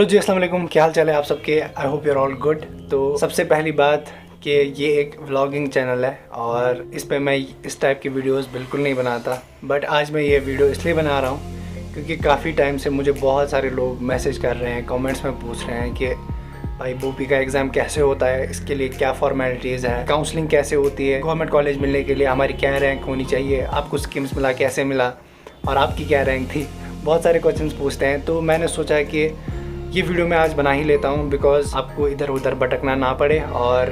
Hello जी, अस्सलाम वालेकुम। क्या हाल चाल है आप सबके? I hope you are all good. तो सबसे पहली बात कि ये एक व्लॉगिंग चैनल है और इस पे मैं इस टाइप की वीडियोस बिल्कुल नहीं बनाता, बट आज मैं ये वीडियो इसलिए बना रहा हूँ क्योंकि काफ़ी टाइम से मुझे बहुत सारे लोग मैसेज कर रहे हैं, कमेंट्स में पूछ रहे हैं कि भाई बोपी का एग्ज़ाम कैसे होता है, इसके लिए क्या फॉर्मेलिटीज़ है, काउंसलिंग कैसे होती है, गवर्नमेंट कॉलेज मिलने के लिए हमारी क्या रैंक होनी चाहिए, आपको स्कीम्स मिला कैसे मिला और आपकी क्या रैंक थी। बहुत सारे क्वेश्चंस पूछते हैं। तो मैंने सोचा कि ये वीडियो मैं आज बना ही लेता हूँ बिकॉज़ आपको इधर उधर भटकना ना पड़े और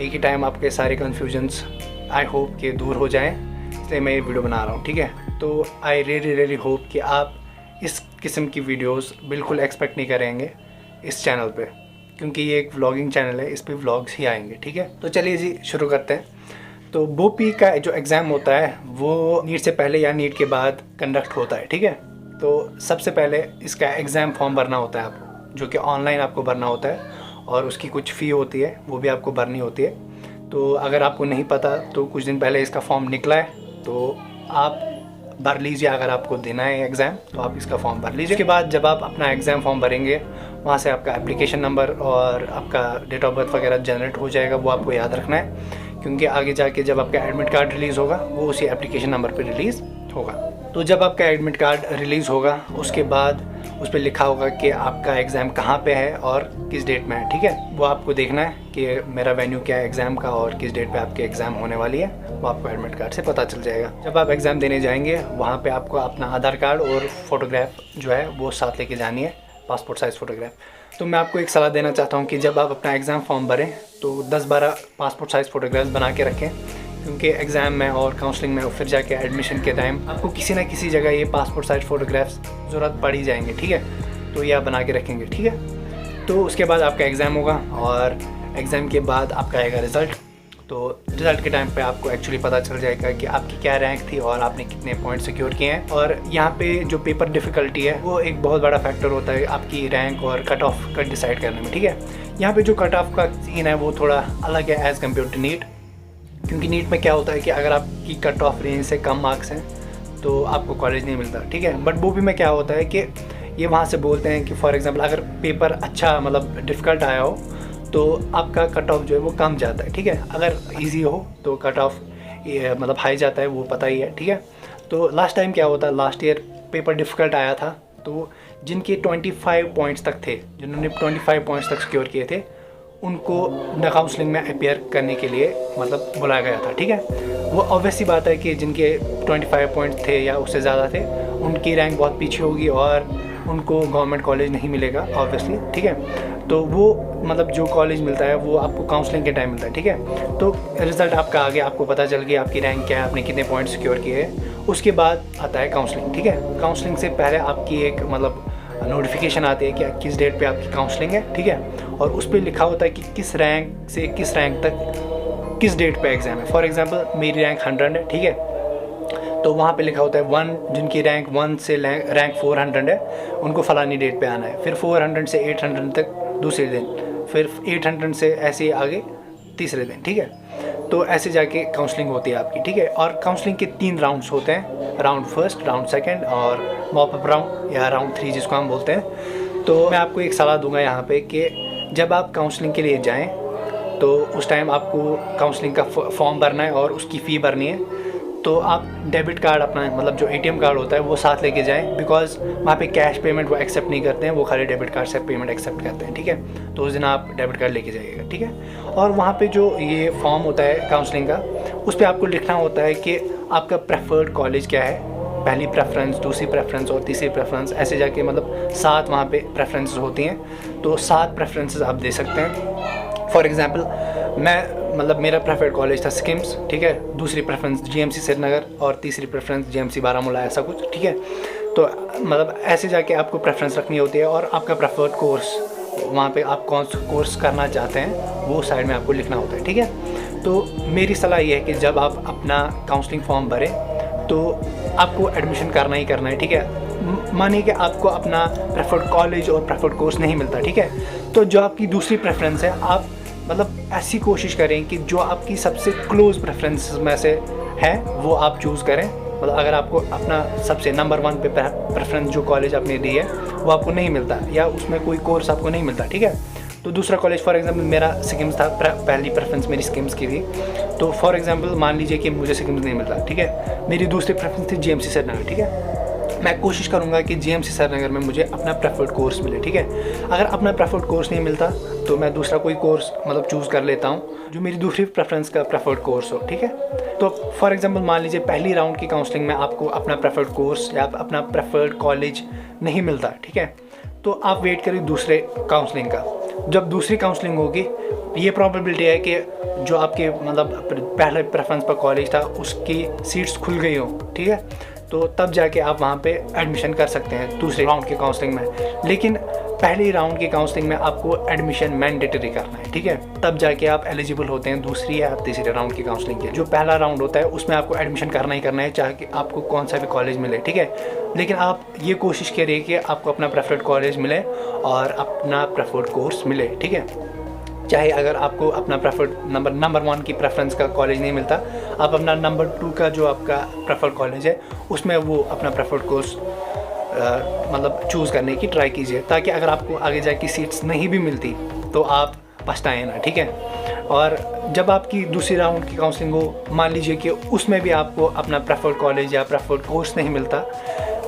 एक ही टाइम आपके सारे कन्फ्यूजन्स आई होप कि दूर हो जाएं, इसलिए मैं ये वीडियो बना रहा हूँ। ठीक है, तो आई रियली होप कि आप इस किस्म की वीडियोस बिल्कुल एक्सपेक्ट नहीं करेंगे इस चैनल पे, क्योंकि ये एक व्लॉगिंग चैनल है, इस पर व्लॉग्स ही आएंगे। ठीक है, तो चलिए जी शुरू करते हैं। तो बोपी का जो एग्ज़ाम होता है वो नीट से पहले या नीट के बाद कंडक्ट होता है। ठीक है, तो सबसे पहले इसका एग्ज़ाम फॉर्म भरना होता है आपको, जो कि ऑनलाइन आपको भरना होता है और उसकी कुछ फ़ी होती है, वो भी आपको भरनी होती है। तो अगर आपको नहीं पता तो कुछ दिन पहले इसका फॉर्म निकला है तो आप भर लीजिए। अगर आपको देना है एग्ज़ाम तो आप इसका फॉर्म भर लीजिए। उसके बाद जब आप अपना एग्ज़ाम फॉर्म भरेंगे वहाँ से आपका एप्लीकेशन नंबर और आपका डेट ऑफ बर्थ वगैरह जनरेट हो जाएगा, वो आपको याद रखना है क्योंकि आगे जाके जब आपका एडमिट कार्ड रिलीज़ होगा वो उसी एप्लीकेशन नंबर पर रिलीज़ होगा। तो जब आपका एडमिट कार्ड रिलीज़ होगा उसके बाद उस पर लिखा होगा कि आपका एग्ज़ाम कहाँ पे है और किस डेट में है। ठीक है, वो आपको देखना है कि मेरा वेन्यू क्या है एग्ज़ाम का और किस डेट पे आपके एग्ज़ाम होने वाली है, वो आपको एडमिट कार्ड से पता चल जाएगा। जब आप एग्ज़ाम देने जाएंगे वहाँ पे आपको अपना आधार कार्ड और फ़ोटोग्राफ जो है वो साथ लेके जानी है, पासपोर्ट साइज़ फ़ोटोग्राफ। तो मैं आपको एक सलाह देना चाहता हूँ कि जब आप अपना एग्ज़ाम फॉर्म भरें तो 10-12 पासपोर्ट साइज़ फ़ोटोग्राफ्स बना के रखें, क्योंकि एग्ज़ाम में और काउंसलिंग में और फिर जाके एडमिशन के टाइम आपको किसी ना किसी जगह ये पासपोर्ट साइज़ फ़ोटोग्राफ्स ज़रूरत पड़ ही जाएंगे। ठीक है, तो ये आप बना के रखेंगे। ठीक है, तो उसके बाद आपका एग्ज़ाम होगा और एग्ज़ाम के बाद आपका आएगा रिज़ल्ट। तो रिज़ल्ट के टाइम पे आपको एक्चुअली पता चल जाएगा कि आपकी क्या रैंक थी और आपने कितने पॉइंट सिक्योर किए हैं। और यहाँ पे जो पेपर डिफ़िकल्टी है वो एक बहुत बड़ा फैक्टर होता है आपकी रैंक और कट ऑफ का डिसाइड करने में। ठीक है, यहाँ पे जो कट ऑफ का सीन है वो थोड़ा अलग है एज़ कम्पेयर टू नीट, क्योंकि नीट में क्या होता है कि अगर आपकी कट ऑफ रेंज से कम मार्क्स हैं तो आपको कॉलेज नहीं मिलता। ठीक है, बट बोपी में क्या होता है कि ये वहाँ से बोलते हैं कि फॉर एग्ज़ाम्पल अगर पेपर अच्छा मतलब डिफ़िकल्ट आया हो तो आपका कट ऑफ जो है वो कम जाता है। ठीक है, अगर इजी हो तो कट ऑफ मतलब हाई जाता है, वो पता ही है। ठीक है, तो लास्ट टाइम क्या होता है, लास्ट ईयर पेपर डिफ़िकल्ट आया था तो जिनके 25 पॉइंट्स तक थे, जिन्होंने 25 पॉइंट्स तक सिक्योर किए थे, उनको काउंसलिंग में अपेयर करने के लिए मतलब बुलाया गया था। ठीक है, वो ऑब्वियस सी बात है कि जिनके 25 पॉइंट्स थे या उससे ज़्यादा थे उनकी रैंक बहुत पीछे होगी और उनको गवर्नमेंट कॉलेज नहीं मिलेगा ऑब्वियसली। ठीक है, तो वो मतलब जो कॉलेज मिलता है वो आपको काउंसलिंग के टाइम मिलता है। ठीक है, तो रिज़ल्ट आपका आ गया, आपको पता चल गया आपकी रैंक क्या है, आपने कितने पॉइंट सिक्योर किए हैं। उसके बाद आता है काउंसलिंग। ठीक है, काउंसलिंग से पहले आपकी एक मतलब नोटिफिकेशन आती है कि किस डेट पे आपकी काउंसलिंग है। ठीक है, और उस पर लिखा होता है कि किस रैंक से किस रैंक तक किस डेट पे एग्ज़ाम है। फॉर एग्ज़ाम्पल मेरी रैंक 100 है। ठीक है, तो वहाँ पे लिखा होता है 1, जिनकी रैंक 1 से रैंक 400 है उनको फ़लानी डेट पे आना है, फिर 400 से 800 तक दूसरे दिन, फिर 800 से ऐसे आगे तीसरे दिन। ठीक है, तो ऐसे जाके काउंसलिंग होती है आपकी। ठीक है, और काउंसलिंग के 3 राउंड्स होते हैं, राउंड फर्स्ट, राउंड सेकंड और मॉप अप राउंड या राउंड 3 जिसको हम बोलते हैं। तो मैं आपको एक सलाह दूंगा यहाँ पे कि जब आप काउंसलिंग के लिए जाएं तो उस टाइम आपको काउंसलिंग का फॉर्म भरना है और उसकी फ़ी भरनी है। तो आप डेबिट कार्ड अपना मतलब जो ATM कार्ड होता है वो साथ लेके जाएं, बिकॉज़ वहाँ पे कैश पेमेंट वो एक्सेप्ट नहीं करते हैं, वो खाली डेबिट कार्ड से पेमेंट एक्सेप्ट करते हैं। ठीक है, तो उस दिन आप डेबिट कार्ड लेके जाइएगा। ठीक है, और वहाँ पे जो ये फॉर्म होता है काउंसलिंग का, उस पर आपको लिखना होता है कि आपका प्रेफर्ड कॉलेज क्या है, पहली प्रेफरेंस, दूसरी प्रेफरेंस और तीसरी प्रेफरेंस, ऐसे जाके मतलब 7 वहाँ पे प्रेफरेंसेस होती हैं। तो 7 प्रेफरेंसेस आप दे सकते हैं। फॉर एग्ज़ाम्पल मैं मतलब मेरा प्रेफर्ड कॉलेज था स्किम्स। ठीक है, दूसरी प्रेफरेंस GMC श्रीनगर और तीसरी प्रेफरेंस GMC बारामूला, ऐसा कुछ। ठीक है, तो मतलब ऐसे जाके आपको प्रेफरेंस रखनी होती है और आपका प्रेफर्ड कोर्स वहाँ पे आप कौन सा कोर्स करना चाहते हैं वो साइड में आपको लिखना होता है। ठीक है, तो मेरी सलाह ये है कि जब आप अपना काउंसलिंग फॉर्म भरें तो आपको एडमिशन करना ही करना है। ठीक है, मानिए कि आपको अपना प्रेफर्ड कॉलेज और प्रेफर्ड कोर्स नहीं मिलता। ठीक है, तो जो आपकी दूसरी प्रेफरेंस है आप मतलब ऐसी कोशिश करें कि जो आपकी सबसे क्लोज़ प्रेफरेंस में से है वो आप चूज़ करें मतलब अगर आपको अपना सबसे नंबर 1 पे प्रेफरेंस जो कॉलेज आपने दी है वो आपको नहीं मिलता, या उसमें कोई कोर्स आपको नहीं मिलता, ठीक है, तो दूसरा कॉलेज फॉर एग्जांपल मेरा सिक्किम्स था, पहली प्रेफरेंस मेरी सिक्किम्स की थी, तो फॉर एग्जांपल मान लीजिए कि मुझे सिक्किम्स नहीं मिलता, ठीक है, मेरी दूसरी प्रेफरेंस थी जीएमसी श्रीनगर, ठीक है, मैं कोशिश करूंगा कि जीएमसी श्रीनगर में मुझे अपना प्रेफर्ड कोर्स मिले, ठीक है। अगर अपना प्रेफर्ड कोर्स नहीं मिलता तो मैं दूसरा कोई कोर्स मतलब चूज़ कर लेता हूँ जो मेरी दूसरी प्रेफरेंस का प्रेफर्ड कोर्स हो, ठीक है। तो फॉर एग्जांपल मान लीजिए पहली राउंड की काउंसलिंग में आपको अपना प्रेफर्ड कोर्स या अपना प्रेफर्ड कॉलेज नहीं मिलता, ठीक है, तो आप वेट करिए दूसरे काउंसलिंग का। जब दूसरी काउंसलिंग होगी, ये प्रोबेबिलिटी है कि जो आपके मतलब पहले प्रेफरेंस पर कॉलेज था उसकी सीट्स खुल गई हो, ठीक है, तो तब जाके आप वहाँ पे एडमिशन कर सकते हैं दूसरे राउंड की काउंसलिंग में। लेकिन पहली राउंड की काउंसलिंग में आपको एडमिशन मैंडेटरी करना है, ठीक है, तब जाके आप एलिजिबल होते हैं दूसरी या तीसरे राउंड की काउंसलिंग के। जो पहला राउंड होता है उसमें आपको एडमिशन करना ही करना है, चाहे कि आपको कौन सा भी कॉलेज मिले, ठीक है। लेकिन आप ये कोशिश करिए कि आपको अपना प्रेफर्ड कॉलेज मिले और अपना प्रेफर्ड कोर्स मिले, ठीक है। चाहे अगर आपको अपना प्रेफर्ड नंबर 1 की प्रेफरेंस का कॉलेज नहीं मिलता, आप अपना नंबर 2 का जो आपका प्रेफर्ड कॉलेज है उसमें वो अपना प्रेफर्ड कोर्स मतलब चूज़ करने की ट्राई कीजिए, ताकि अगर आपको आगे जाके सीट्स नहीं भी मिलती तो आप पछताएं ना, ठीक है। और जब आपकी दूसरी राउंड की काउंसलिंग हो, मान लीजिए कि उसमें भी आपको अपना प्रेफर्ड कॉलेज या प्रेफर्ड कोर्स नहीं मिलता,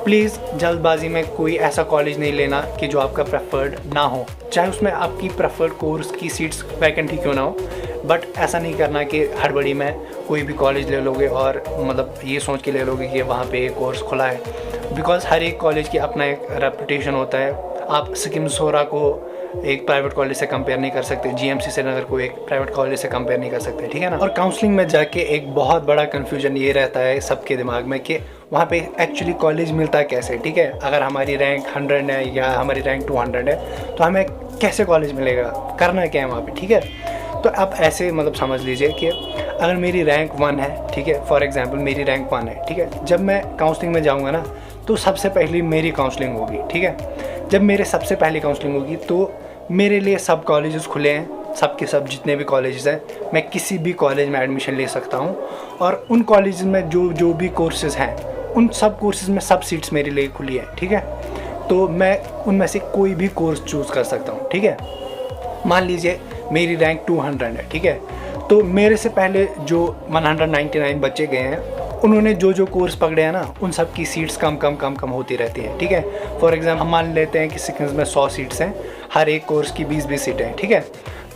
प्लीज़ जल्दबाजी में कोई ऐसा कॉलेज नहीं लेना कि जो आपका प्रेफर्ड ना हो, चाहे उसमें आपकी प्रेफर्ड कोर्स की सीट्स वैकेंट ही क्यों ना हो, बट ऐसा नहीं करना कि हड़बड़ी में कोई भी कॉलेज ले लोगे और मतलब ये सोच के ले लोगे कि वहाँ पे एक कोर्स खुला है, बिकॉज़ हर एक कॉलेज की अपना एक रेपुटेशन होता है। आप सिक्किम सोरा को एक प्राइवेट कॉलेज से कंपेयर नहीं कर सकते, जीएमसी श्रीनगर को एक प्राइवेट कॉलेज से कंपेयर नहीं कर सकते, ठीक है ना। और काउंसलिंग में जाके एक बहुत बड़ा कन्फ्यूजन ये रहता है सबके दिमाग में कि वहाँ पे एक्चुअली कॉलेज मिलता कैसे, ठीक है। अगर हमारी रैंक 100 है या हमारी रैंक 200 है तो हमें कैसे कॉलेज मिलेगा, करना क्या है वहाँ पे, ठीक है। तो आप ऐसे मतलब समझ लीजिए कि अगर मेरी रैंक 1 है, ठीक है, फॉर एग्जांपल मेरी रैंक 1 है, ठीक है, जब मैं काउंसलिंग में जाऊँगा ना तो सबसे पहली मेरी काउंसलिंग होगी, ठीक है। जब मेरे सबसे पहली काउंसलिंग होगी तो मेरे लिए सब कॉलेजेस खुले हैं, सब के सब जितने भी कॉलेजेस हैं, मैं किसी भी कॉलेज में एडमिशन ले सकता हूँ, और उन कॉलेजेस में जो भी कोर्सेज़ हैं उन सब कोर्सेज़ में सब सीट्स मेरे लिए खुली है, ठीक है। तो मैं उनमें से कोई भी कोर्स चूज़ कर सकता हूँ, ठीक है। मान लीजिए मेरी रैंक 200 है, ठीक है, तो मेरे से पहले जो 199 बच्चे गए हैं उन्होंने जो कोर्स पकड़े हैं ना उन सब की सीट्स कम होती रहती हैं, ठीक है। फॉर एग्जाम्पल हम मान लेते हैं कि सिक्किम्स में 100 सीट्स हैं, हर एक कोर्स की 20 सीटें हैं, ठीक है।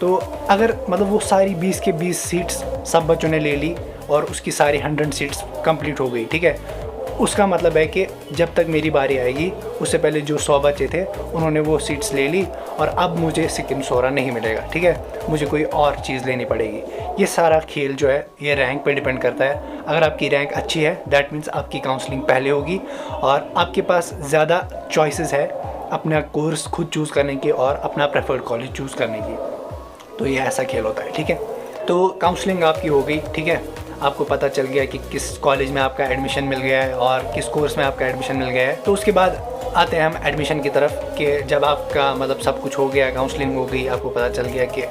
तो अगर मतलब वो सारी 20 के 20 सीट्स सब बच्चों ने ले ली और उसकी सारी 100 सीट्स कंप्लीट हो गई, ठीक है, उसका मतलब है कि जब तक मेरी बारी आएगी उससे पहले जो 100 बच्चे थे उन्होंने वो सीट्स ले ली और अब मुझे सिक्किम सोरा नहीं मिलेगा, ठीक है, मुझे कोई और चीज़ लेनी पड़ेगी। ये सारा खेल जो है ये रैंक पे डिपेंड करता है। अगर आपकी रैंक अच्छी है दैट मीन्स आपकी काउंसलिंग पहले होगी और आपके पास ज़्यादा चॉइसेस है अपना कोर्स खुद चूज़ करने की और अपना प्रेफर्ड कॉलेज चूज़ करने की। तो ये ऐसा खेल होता है, ठीक है। तो काउंसलिंग आपकी हो गई, ठीक है, आपको पता चल गया कि किस कॉलेज में आपका एडमिशन मिल गया है और किस कोर्स में आपका एडमिशन मिल गया है। तो उसके बाद आते हैं हम एडमिशन की तरफ कि जब आपका मतलब सब कुछ हो गया, काउंसलिंग हो गई, आपको पता चल गया कि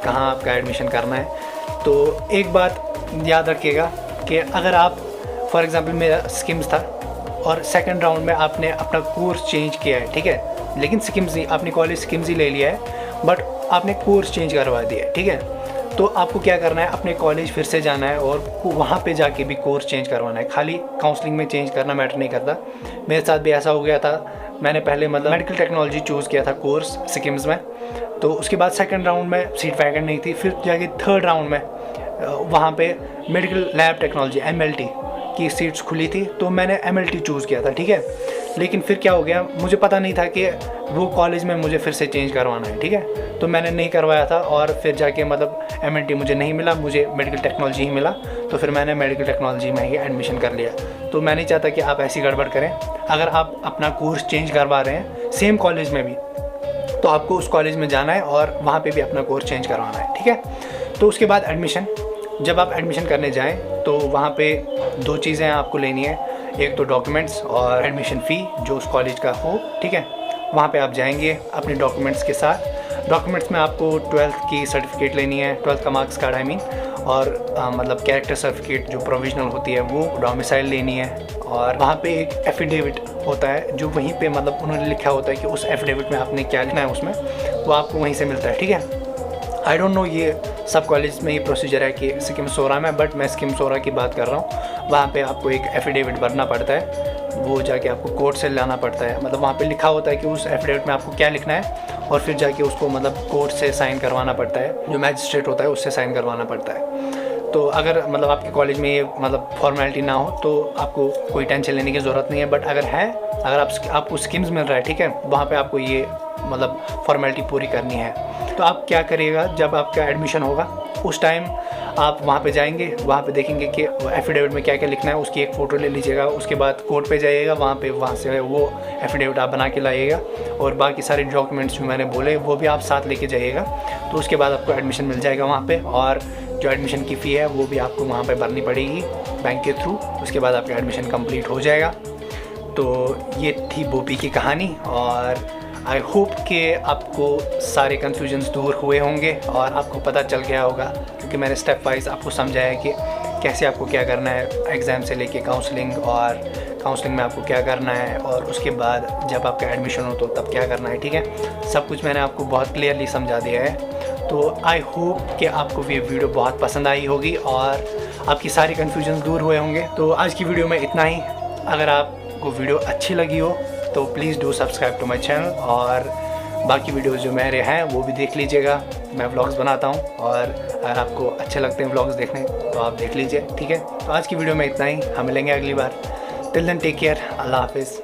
कहाँ आपका एडमिशन करना है, तो एक बात याद रखिएगा कि अगर आप फॉर एग्ज़ाम्पल मेरा सिक्किम्स था और सेकंड राउंड में आपने अपना कोर्स चेंज किया है, ठीक है, लेकिन सिक्किम्स ही आपने कॉलेज सिक्किम्स ही ले लिया है बट आपने कोर्स चेंज करवा दिया है, ठीक है, तो आपको क्या करना है, अपने कॉलेज फिर से जाना है और वहाँ पे जाके भी कोर्स चेंज करवाना है। खाली काउंसलिंग में चेंज करना मैटर नहीं करता। मेरे साथ भी ऐसा हो गया था, मैंने पहले मतलब मेडिकल टेक्नोलॉजी चूज़ किया था कोर्स सिक्किम्स में, तो उसके बाद सेकंड राउंड में सीट वैकेंट नहीं थी, फिर जाके थर्ड राउंड में वहाँ पे मेडिकल लैब टेक्नोलॉजी MLT की सीट्स खुली थी, तो मैंने MLT चूज़ किया था, ठीक है। लेकिन फिर क्या हो गया, मुझे पता नहीं था कि वो कॉलेज में मुझे फिर से चेंज करवाना है, ठीक है, तो मैंने नहीं करवाया था और फिर जाके मतलब MLT मुझे नहीं मिला, मुझे मेडिकल टेक्नोलॉजी ही मिला, तो फिर मैंने मेडिकल टेक्नोलॉजी में ही एडमिशन कर लिया। तो मैं नहीं चाहता कि आप ऐसी गड़बड़ करें। अगर आप अपना कोर्स चेंज करवा रहे हैं सेम कॉलेज में भी, तो आपको उस कॉलेज में जाना है और वहाँ पर भी अपना कोर्स चेंज करवाना है, ठीक है। तो उसके बाद एडमिशन, जब आप एडमिशन करने जाएँ तो वहाँ पर 2 चीज़ें आपको लेनी है, एक तो डॉक्यूमेंट्स और एडमिशन फ़ी जो उस कॉलेज का हो, ठीक है। वहाँ पे आप जाएंगे अपने डॉक्यूमेंट्स के साथ। डॉक्यूमेंट्स में आपको 12th की सर्टिफिकेट लेनी है, 12th का मार्क्स कार्ड आई मीन, और मतलब कैरेक्टर सर्टिफिकेट जो प्रोविजनल होती है वो, डोमिसाइल लेनी है और वहाँ पे एक एफिडेविट होता है जो वहीं पे मतलब उन्होंने लिखा होता है कि उस एफिडेविट में आपने क्या लिखना है उसमें, वो आपको वहीं से मिलता है, ठीक है। आई डोंट नो ये सब कॉलेज में ये प्रोसीजर है कि सिक्किम सोरा में, बट मैं सिक्किम सोरा की बात कर रहा हूँ। वहाँ पे आपको एक एफिडेविट भरना पड़ता है, वो जाके आपको कोर्ट से लाना पड़ता है। मतलब वहाँ पे लिखा होता है कि उस एफिडेविट में आपको क्या लिखना है और फिर जाके उसको मतलब कोर्ट से साइन करवाना पड़ता है, जो मैजिस्ट्रेट होता है उससे साइन करवाना पड़ता है। तो अगर मतलब आपके कॉलेज में ये मतलब फॉर्मेलिटी ना हो तो आपको कोई टेंशन लेने की ज़रूरत नहीं है, बट अगर है, अगर आपको स्कीम्स मिल रहा है, ठीक है, वहाँ पे आपको ये मतलब फॉर्मेलिटी पूरी करनी है। तो आप क्या करिएगा, जब आपका एडमिशन होगा उस टाइम आप वहाँ पे जाएंगे, वहाँ पे देखेंगे कि एफिडेविट में क्या क्या लिखना है, उसकी एक फ़ोटो ले लीजिएगा। उसके बाद कोर्ट पे जाइएगा, वहाँ से वो एफिडेविट आप बना के लाइएगा और बाकी सारे डॉक्यूमेंट्स जो मैंने बोले वो भी आप साथ लेके जाइएगा। तो उसके बाद आपको एडमिशन मिल जाएगा वहाँ पे, और जो एडमिशन की फ़ी है वो भी आपको वहाँ पे भरनी पड़ेगी बैंक के थ्रू। उसके बाद आपका एडमिशन कंप्लीट हो जाएगा। तो ये थी बोपी की कहानी, और आई होप कि आपको सारे कन्फ्यूजन्स दूर हुए होंगे और आपको पता चल गया होगा, क्योंकि मैंने स्टेप वाइज आपको समझाया कि कैसे आपको क्या करना है एग्ज़ाम से लेके काउंसलिंग, और काउंसलिंग में आपको क्या करना है, और उसके बाद जब आपका एडमिशन हो तो तब क्या करना है, ठीक है। सब कुछ मैंने आपको बहुत क्लियरली समझा दिया है। तो आई होप कि आपको ये वीडियो बहुत पसंद आई होगी और आपकी सारी कन्फ्यूजन्स दूर हुए होंगे। तो आज की वीडियो में इतना ही। अगर आपको वीडियो अच्छी लगी हो तो please do subscribe to my channel, और बाकी वीडियोज़ जो मेरे हैं वो भी देख लीजिएगा। मैं व्लॉग्स बनाता हूँ, और अगर आपको अच्छे लगते हैं व्लॉग्स देखने तो आप देख लीजिए, ठीक है। तो आज की वीडियो में इतना ही, हम मिलेंगे अगली बार। टिल देन टेक केयर, अल्लाह हाफिज़।